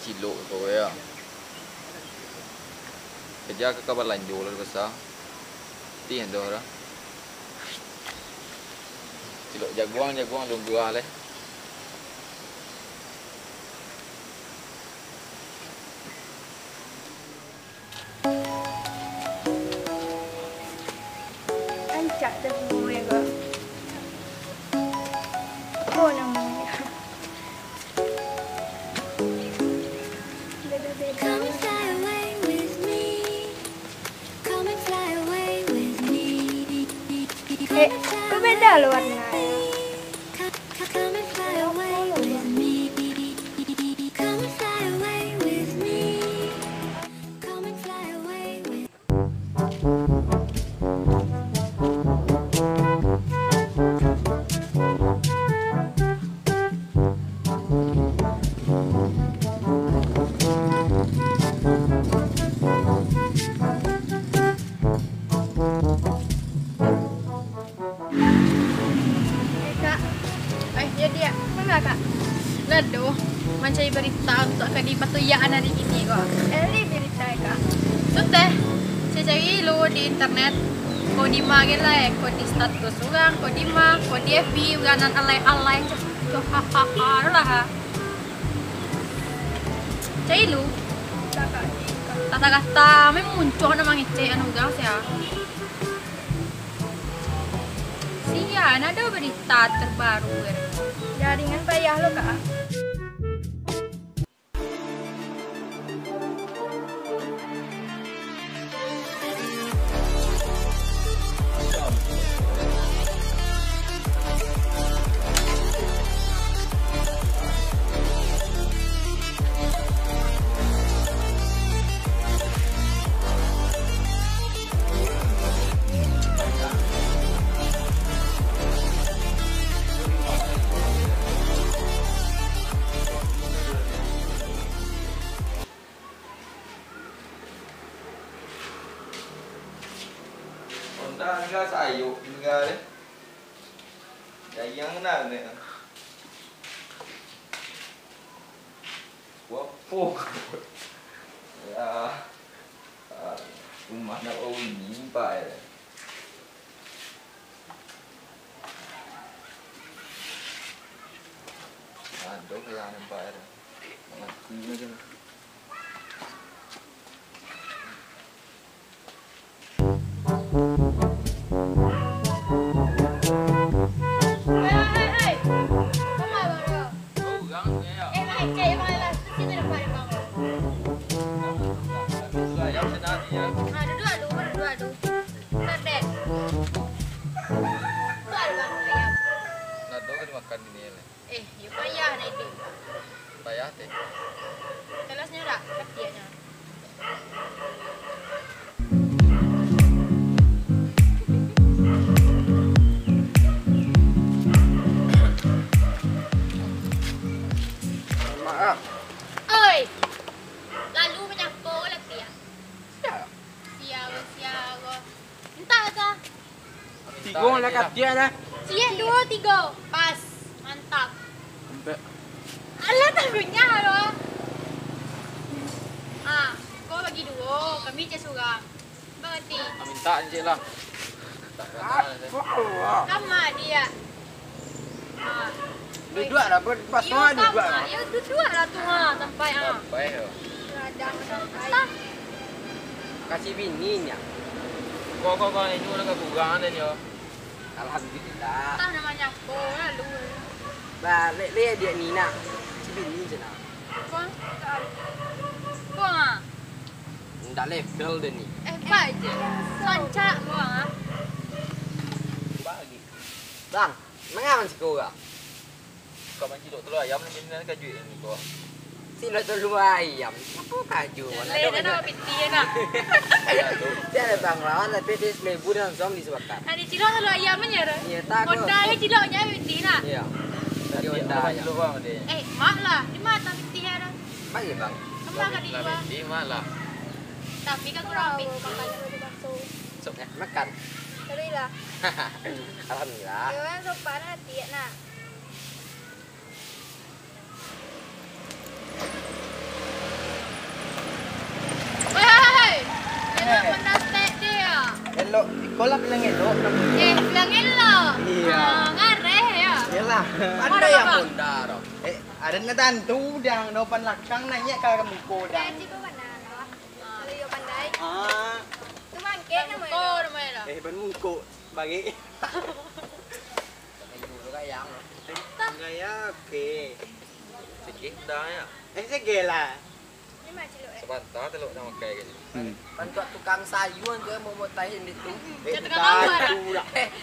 cilok kau ya. Kerja ke kabar lanjut lah besar. Tiang dah lah. Cilok jaguang belum dua leh. Ancak dah ya kak. Oh namanya. Come and fly away with me. Come and fly away with me. Berbeza loh warnanya. Come and fly away with me. Come and fly away with me. Come and fly away with Kak, jadi ya, mana kak? Lalu, mencari berita untuk akan dipatuyaan hari ini kok. Ini berita ya kak. Sudah, saya cari lu di internet. Kau di mana lah, kau di status orang, kau di mana, kau di FB, uranan alay-alay. Hahaha, lah ha. Cari lu, Kakak. kata-kata, memang muncul nama ngecek anu gang saya. Sian, ada berita terbaru. Jaringan payah lo kak. Dah enggak sayur enggak deh. Yang nak ni. Wapo. Ya. Rumah nak ini pak. Aduh ya nampak. Mati aja. Makan ini lah. Ya payah nak itu. Payah teh. Telasnya tak? Katianya. Maaf. Oi. Lalu menyangkut lagi ya. Siaga. Entah tak? Tiga lah kat dia lah. Siap 2, 3. Pas. Mantap. Sampai. Alah takutnya lo. Kau bagi 2, kami je seorang. Berhenti. Minta je lah. Sama dia. Dua lah, pas semua dua. Ya dua lah tu sampai Sampai tu. Radang sampai. Kasih bininya. Kau ini orang kurang ni yo. Alhamdulillah. Tak namanya kau lalu. Bah, le dia Nina. Si bini je nak. Kau Ndak level dah ni. baik je. Sancak kau Bagi. Bang, mengaman si kau? Kau mancing dok telur ayam ni mana kaju ni kau. Si lo telur ayam. Apa kaju? le dah piti nak. Dia ada bang lawan tapi dia selebu dan som disebabkan. Ada cilok telur ayam aja dah. Ya tak. Honda ke ciloknya piti nak. Ya. Dari Honda Honda ya. telur bang dia. Mak lah, di mata piti ada. Bagi bang. Kamu akan di dua. Di mana? Tapi kan kurang piti. Makanya udah bakso. Sok makan. Tapi lah. Alhamdulillah. Jangan sopan hati ya nak. Kau lah bilang elok namanya. Bilang elok. Iya. Ngareh ya. Yalah. Ada yang bunda dong. Ada ngetantu dang, nopan lakang nanya ke kamu kodang. Cikgu mana? Kalau yo pandai. Ah, Tu mangke namanya. Oh, namanya lah. ban mungko bagi. Dulu kayang. Gaya oke. Sikit dah ya. Sige lah. Ni mah cilok. Sebentar teluk sama kayak gitu. Bantu tukang sayuan tu mau motain itu. tukang apa?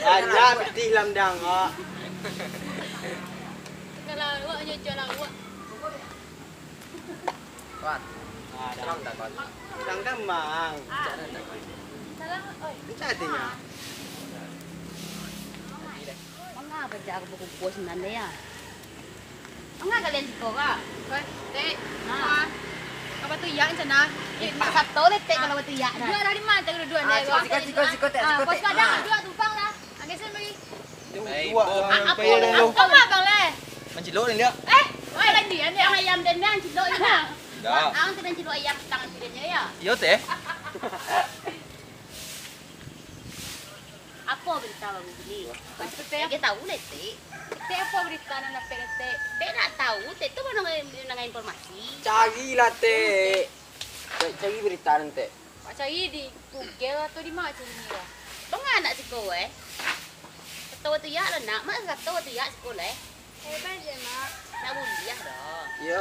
Ada peti lamdang. Kalau awak nyuci lah awak. Kuat. Serang dah kuat. Sedang damang. Salah. Oi. Jadinya. Mengapa jago buku puas nanda ya? Mengapa kalian sekolah? Oi, Dek. Apa tu ya sana? Satu letek kalau betul ya. Dua dari mana tak dua Ah, dah. sikot. Pos kadang dua tumpang dah. Angge sen bagi. Dua. Apa? Apa mah bang le? Mencilok ni dia. Oi lain dia ni. Yang ayam dan yang cilok ya. Dah. Ang sedang cilok ayam tangan tidaknya ya. Yo teh. Apa berita baru beli? Pastu teh. Kita tahu letek. Teh apa berita nak PRT? Dia nak tahu, teh tu mana nang informasi. Cari lah teh. Cari berita nanti. Pak cari di Google atau di mana cari ni lah. Bang anak sekolah. Tahu tu ya lah nak, mak tahu tu ya sekolah. Hebat je mak. Nak buliah dah. Yo.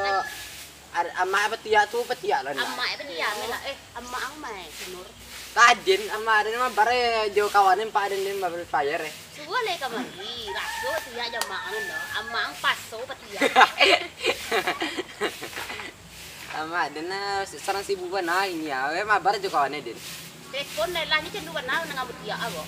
Ama petia tu petia lah. Amak apa dia melah amak ang mai sinur. Kadin ama ada nama bare jo kawanin Pak Adin din babel fire eh. Suwa le kamari, raso tu ya jamak anu dah. Amak ang paso petia. Ama ada na sarang sibu bana ini ya. We ma bare jo kawanin din. Telepon lai lah ni cendu warna nang butia abo.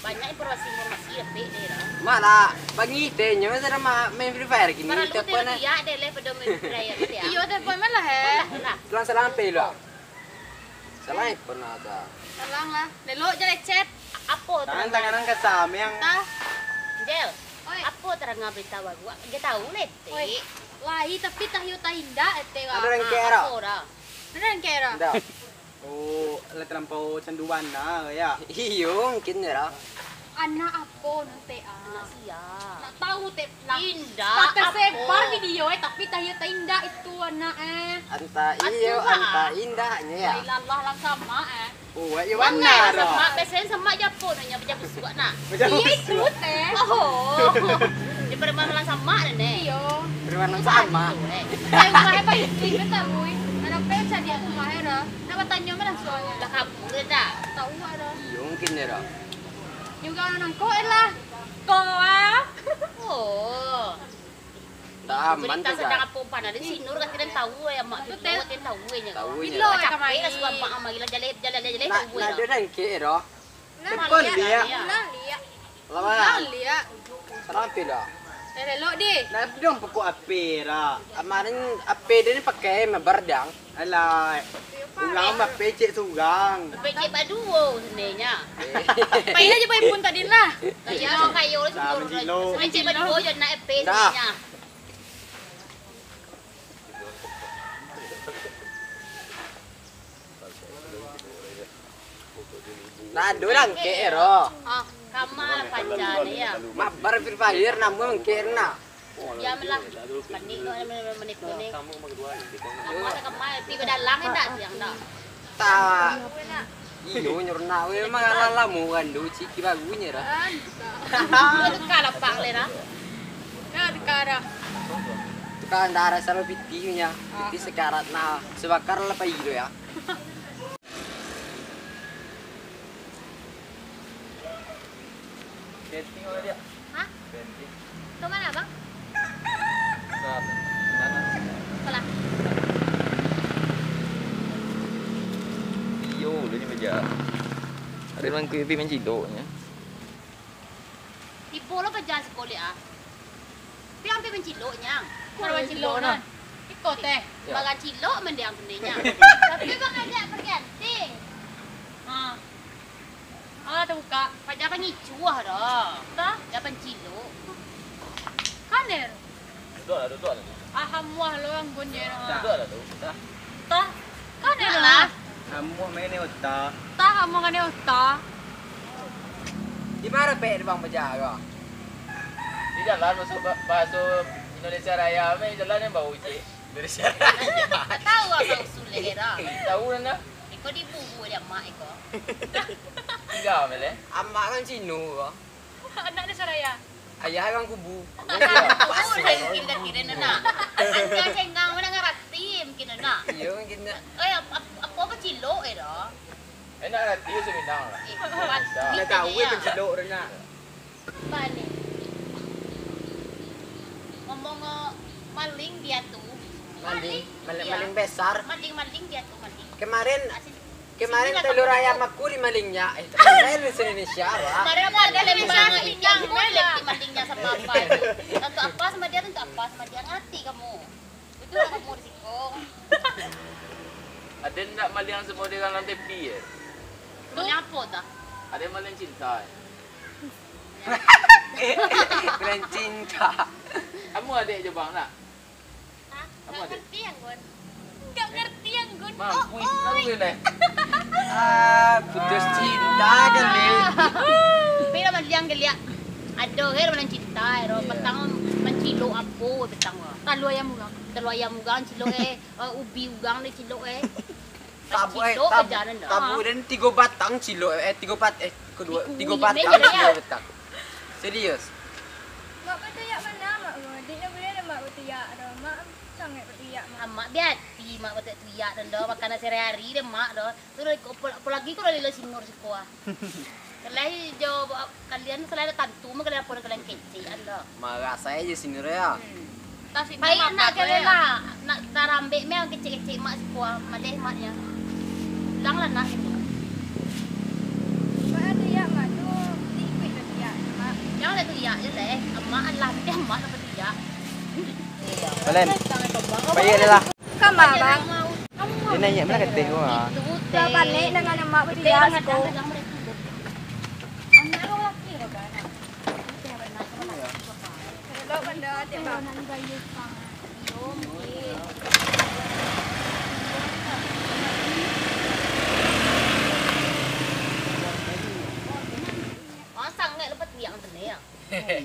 Banyak informasi ya pe le dah. Malah bagi teh nyo sana ma main free fire gini. Para lu Telepon teh ya de le pada main player dia. Iyo telepon mana he? Lah. Tulang salang pe lo. Salah pernah ada. Salang lah. Lelo jadi chat. Apa Tangan-tanganan kasam yang Tah. Del. Oi. Apa terang berita baru? Dia tahu le Oi. teh. Lahi tapi tak hiu tak indah ete ada wa. yang kera. Apa dah? Mana yang kira? Dah. Oh, lah terlampau canduan nah ya. Iyo, mungkin ya. Anak apa nanti Nak sia. Tak tahu teh lah. Indah. Tak tersebar apa? video tapi tak hiu tak indah itu anak Anta iyo, Atuh, anta indahnya ya. Allah lang sama Oh, iyo Mana mana dah. sama pesen sama japo nanya baca busuk nak. Iya itu teh. Oh. Di pada mana sama ni. Iyo. Berwarna sama. Saya rumah apa itu tak bui. Ada peca dia rumah era. Nama tanya mana soalnya. Dah kabur dah tak? Tahu ada. Iyo, mungkin ya. Juga orang kau lah. Kau Oh. Dah aman Berita tu sedang dah. apa pan ada si Nur kan tidak tahu ya mak tu Betul. tidak tahu nya. Tahu Bilo nya. kamar Capek lah sebab mak amal gila jalan Nak tahu nak ya. dia nang ke ro. Nah, Telepon dia. Nah, lihat. Lama. Lihat. Salah pe dah. Lelo di. Nah, dong pokok ape ra. Amarin ape dia ni pakai mabardang. Alah. Ulang mah pecek sugang. Pecik baduo sebenarnya. Pain aja pain pun tadi lah. Kayak kayu Sama jilo. Pecik baduo je nak EP Dah. sebenarnya. Nah, dorang ke ro. Ah, kamal panjang ya. Mabar Free Fire namun ke na. Ya melah. Panik no menit ni. Kamal kamal tiba dalam endak siang dah. Ta. Iyo nyorna we mangala mu kan du ciki bagunya ra. Itu kalah pak le dah. Nah, sekarang. Tukang darah sama pitinya. Piti sekarat na sebakar lah pairo ya. Kenting oleh dia. Hah? Kenting. Ke mana bang? Sekolah. Iyo dia ni beja. Ada orang ke main ciloknya. Di polo kerja sekolah ah. Tapi hampir menciloknya. Kalau cilok nah. Ikut teh. Ya. Bagan cilok mendiang sebenarnya. Tapi bang ada berganti. Ah. Ah, terbuka. Pajak kan ngicuah dah. Dah. Dia pencilok. Kaner. Duduk lah. Aham wah lo yang bunyi. Duduk lah tu. Dah. Tah. Kaner Nah lah. Kamu main ni otak. Tak kamu kan otak. Di mana pe bang penjaga? Di jalan masuk Indonesia Raya, main jalan yang bau cik. Indonesia Raya. Tahu abang usul era. Tahu kan? Iko di bubu dia mak iko. Tiga mele. Amak kan Cino kah? Anak dia Saraya. Ayah kan kubu. Bubu dan kira nana. Anda cengang mana ngarati mungkin nana. Iya mungkin. Apa kecilo era? Enak hati seminang lah. Nak tahu pencilok rena. Balik. Ngomong maling dia tuh. Maling besar. Maling dia tuh maling. Kemarin telur ayam aku di malingnya. Saya di Indonesia, Pak. Kemarin apa ada lembaga yang melek malingnya sama apa itu. Tentu apa sama dia tentu apa sama dia ngerti kamu. Itu kamu risiko. Ada nak maling semua di dalam tepi ya? Maling apa dah? Ada maling cinta. Keren cinta. Kamu adik je bang nak? Kamu ngerti yang gue? Gak ngerti yang gue. Mampu kamu ni. Putus cinta kali. Pero maling gelia. Aduh, her maling cinta, ero petang mencilo apa petang. Talu ayam mugang. Telu ayam ugang cilo ubi ugang ni cilo Tabu Cilo tabu, kejaran dah. tabu dan 3 batang cilo kedua 3 batang Mega ya? 2 batang. Serius. Mak bertiak mana mak? Dia boleh ada mak bertiak dah. Mak sangat bertiak mak. Mak biati mak betul tuya dan dah makan sehari-hari dia mak dah. Tu apa lagi kau lele singur sekolah. Kalau jawab kalian selain tantu mak kalian pun kalian kecil anda. Marah saya je sini ya. Tasik Baik nak kalian lah nak tarambe me ang kecil-kecil mak sekolah maleh maknya. Lang lah nak itu. Mak bertiak mak tu ikut bertiak mak. Jangan lah tuya je leh. Mak Allah dia mak apa tuya. Balen. Bayi dia lah. Kamar bang. Dia nanya mana kata gua. Itu Dah balik dengan mak bertiak aku. Anak orang lelaki lah kan. Kalau benda tembak. Oh sangat lepas tu yang tenang.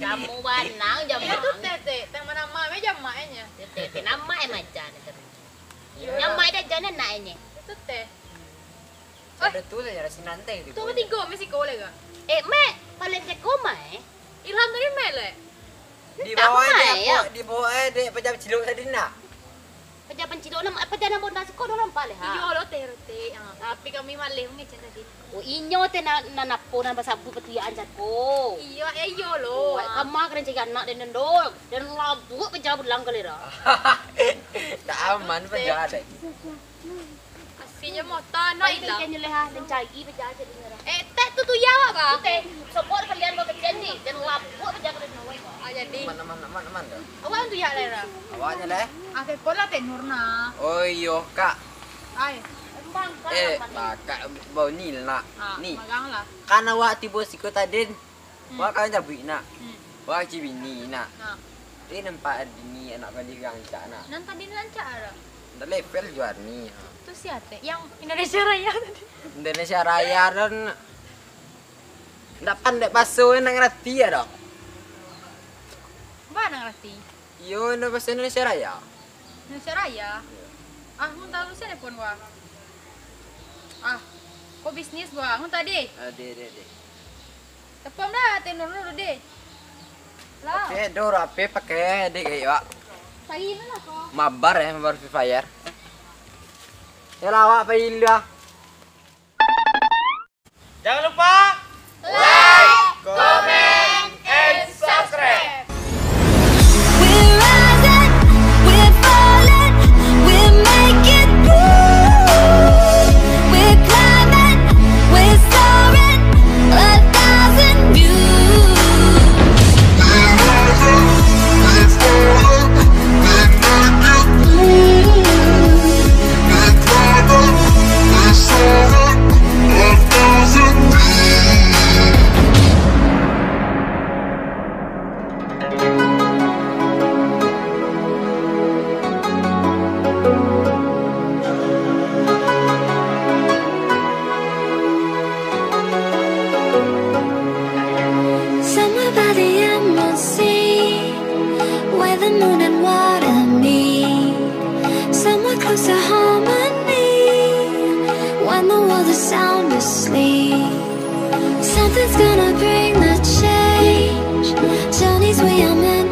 Kamu banang jam Itu tete, tang mana mak meja maknya. tete nama macam ni. Nama dia jangan naiknya. Itu teh. Ada tu saja rasa nanti gitu. Tu bertiga mesti kau lega. Mek paling dia koma Ilham tadi mele. Di Tak bawah mai, dia ya. di bawah dia pejam cilok tadi nak. Pejabat pencilok nama apa jangan bodoh nasi kau orang paling Iyo ha. lo teh rote. Tapi kami malih ngecek tadi. Oh inyo te na napo na basabu petuyaan jatko. Iyo iyo lo. Kamu keren cakap anak dan dendol dan labu pejabat lang kalira. Tak aman pejam ada. Aslinya mau tanah Baik hilang. kan nyeleh dan cagi pejabat jadi ngara. Teh tu tu ya apa? Oke, support kalian mau kecil ni dan labu pejabat dan nawai. Jadi. Mana. Awak tu ya lera. Awaknya leh. Akhir pola tenur na. Oh iyo kak. Ay. Bang Kak bau ni nak. Ni. Magang lah. Kan awak tiba siku tadi. Awak kan jabi nak. Awak cibi ni nak. Nah. Ini nampak ni anak kau digang cak nak. Nan tadi lancar ara. Dah level jual ni. Tu siapa? Yang Indonesia Raya tadi. Indonesia Raya dan dapat dek basuh nak ngerti ya dok. Mana ngerti? Yo nak bahasa Indonesia Raya. Indonesia Raya. Ah, mun tahu sih pun gua. Ah, kok bisnis gua? Mun tadi. Ade. Tepam dah tenur dulu deh. Lah. Oke, dor apa pakai dek kayak Saya lah kok. mabar Free Fire. Ya lawak pilih lah. Jangan lupa like, comment, and subscribe. We're rising, we're falling, we're making moves. We're climbing, we're soaring, 1,000 views. We're rising, we're falling, we're making moves. We're climbing, we're soaring, 1,000 views. never sound asleep. Something's gonna bring the change. Journeys we are meant